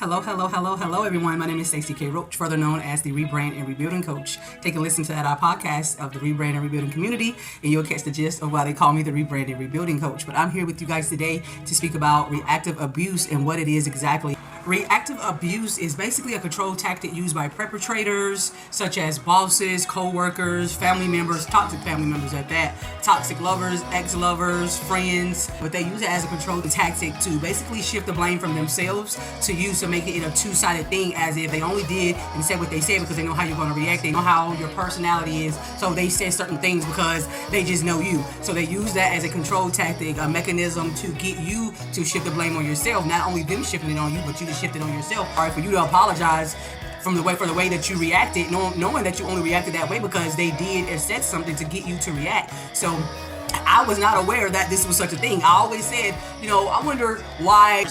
Hello, everyone. My name is Stacey K. Roach, further known as the Rebrand and Rebuilding Coach. Take a listen to our podcast of the Rebrand and Rebuilding community, and you'll catch the gist of why they call me the Rebrand and Rebuilding Coach. But I'm here with you guys today to speak about reactive abuse and what it is exactly. Reactive abuse is basically a control tactic used by perpetrators, such as bosses, co-workers, family members, toxic family members at that, toxic lovers, ex-lovers, friends. But they use it as a control tactic to basically shift the blame from themselves to you, to make it in a two-sided thing, as if they only did and said what they said because they know how you're going to react. They know how your personality is, so they said certain things because they just know you. So they use that as a control tactic, a mechanism to get you to shift the blame on yourself. Not only them shifting it on you, but you to shift it on yourself. All right, for you to apologize for the way that you reacted, knowing that you only reacted that way because they did and said something to get you to react. So I was not aware that this was such a thing. I always said, I wonder why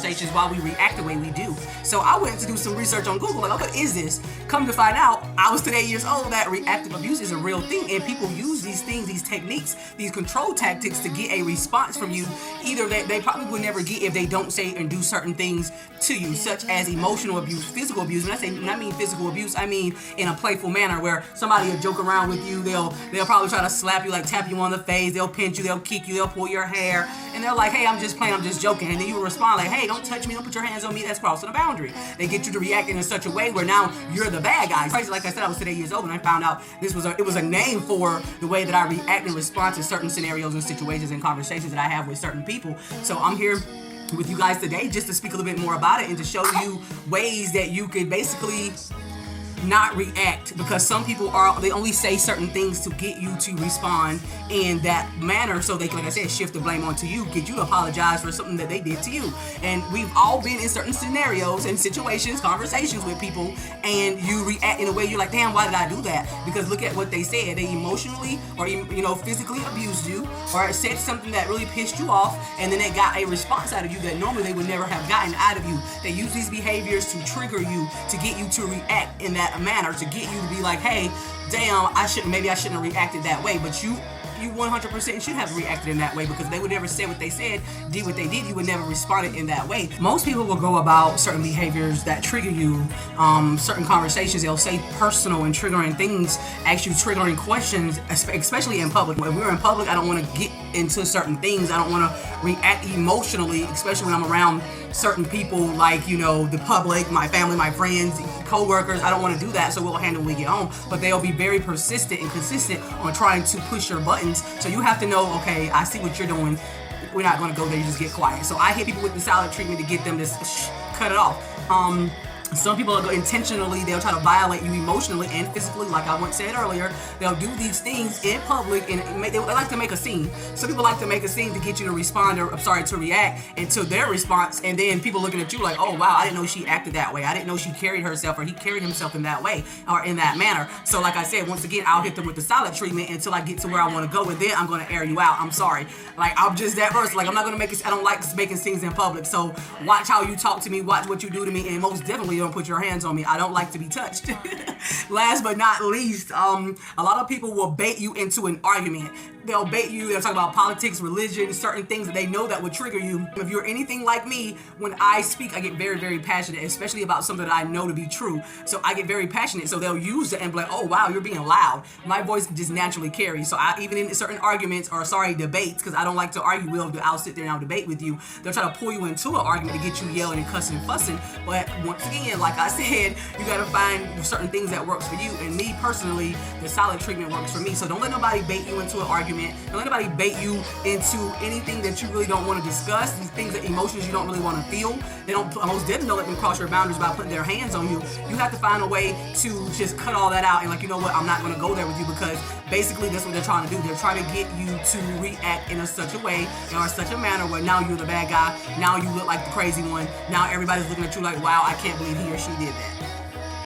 we react the way we do. So I went to do some research on Google, like, what is this? Come to find out, I was 8 years old, that reactive abuse is a real thing, and people use these things, these techniques, these control tactics to get a response from you, either that they probably would never get if they don't say and do certain things to you, such as emotional abuse, physical abuse. When I mean physical abuse, I mean in a playful manner where somebody will joke around with you, they'll probably try to slap you, like tap you on the face, they'll pinch you, they'll kick you, they'll pull your hair, and they're like, hey, I'm just playing, I'm just joking. And then you will respond like, hey, don't touch me, don't put your hands on me, that's crossing a boundary. They get you to react in such a way where now you're the bad guy. Crazy, like I said, I was 8 years old and I found out it was a name for the way that I react and respond to certain scenarios and situations and conversations that I have with certain people. So I'm here with you guys today just to speak a little bit more about it and to show you ways that you could basically not react, because some people they only say certain things to get you to respond in that manner, so they can, like I said, shift the blame onto you, get you to apologize for something that they did to you. And we've all been in certain scenarios and situations, conversations with people, and you react in a way you're like, damn, why did I do that? Because look at what they said. They emotionally or physically abused you, or said something that really pissed you off, and then they got a response out of you that normally they would never have gotten out of you. They use these behaviors to trigger you, to get you to react in that manner, to get you to be like, hey, damn, I shouldn't have reacted that way. But you 100% should have reacted in that way, because they would never say what they said, did what they did, you would never respond in that way. Most people will go about certain behaviors that trigger you, certain conversations, they'll say personal and triggering things, ask you triggering questions, especially in public. When we're in public, I don't want to get into certain things, I don't want to react emotionally, especially when I'm around certain people, like, the public, my family, my friends, co-workers. I don't want to do that, so we'll handle when we get home. But they'll be very persistent and consistent on trying to push your buttons. So you have to know, okay, I see what you're doing. We're not going to go there, you just get quiet. So I hit people with the silent treatment to get them to cut it off. Some people intentionally, they'll try to violate you emotionally and physically, like I once said earlier. They'll do these things in public, and they like to make a scene. Some people like to make a scene to get you to respond, to react into their response, and then people looking at you like, oh wow, I didn't know she acted that way. I didn't know she carried herself, or he carried himself in that way, or in that manner. So like I said, once again, I'll hit them with the silent treatment until I get to where I want to go, and then I'm going to air you out. I'm sorry. Like, I'm just that person. Like, I'm not going to make it. I don't like making scenes in public. So watch how you talk to me, watch what you do to me, and most definitely don't put your hands on me. I don't like to be touched. Last but not least, a lot of people will bait you into an argument. They'll bait you, they'll talk about politics, religion, certain things that they know that would trigger you. If you're anything like me, when I speak, I get very, very passionate, especially about something that I know to be true. So I get very passionate. So they'll use it and be like, oh wow, you're being loud. My voice just naturally carries. So even in certain arguments, or debates, because I don't like to argue, I'll sit there and I'll debate with you. They'll try to pull you into an argument to get you yelling and cussing and fussing. But once again, like I said, you gotta find certain things that works for you. And me personally, the silent treatment works for me. So don't let nobody bait you into an argument. Don't let anybody bait you into anything that you really don't want to discuss, these things, that emotions you don't really want to feel. They don't, most definitely don't let them cross your boundaries by putting their hands on you. You have to find a way to just cut all that out and, like, you know what, I'm not going to go there with you, because basically that's what they're trying to do. They're trying to get you to react in such a way, or such a manner where now you're the bad guy, now you look like the crazy one, now everybody's looking at you like, wow, I can't believe he or she did that.